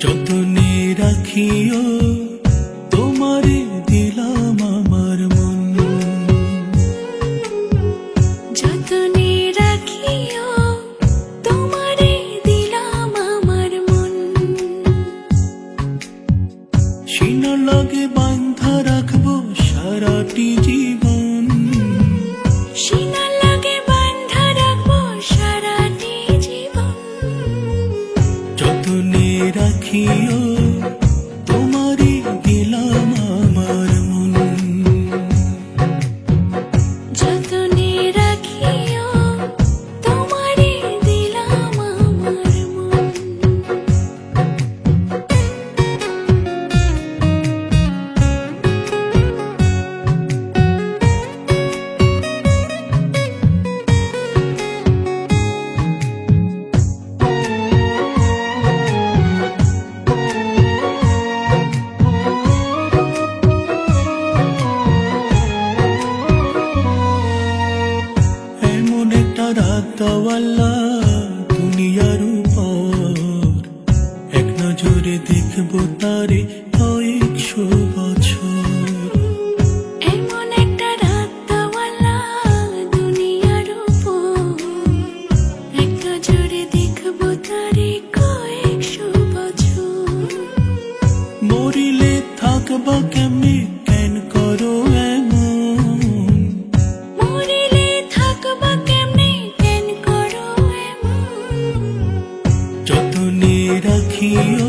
যতনে রাখিও তোমারে দিলাম আমার মন, যতনে রাখিও তোমারে দিলাম আমার মন। সিনার লগে বান্ধা রাখবো সারাটি জীবন, সিনার লগে বান্ধা রাখবো সারাটি জীবন। যতনে রাখিও তোমারে দিলাম আমার মন, যতনে রাখিও তোমারে দিলাম আমার মন। এমন একটা রাত দাও আল্লাহ দুনিয়ার উপর, এক নজরে দেখবো তারে 100 বছর। এমন একটা রাত দাও আল্লাহ দুনিয়ার উপর, এক নজরে দেখবো তারে কয়েকশো বছর। মরিলে থাকবা কেমনে কেন করো এমন, মরিলে থাকবা কেমনে কেন করো এমন। যতনে রাখিও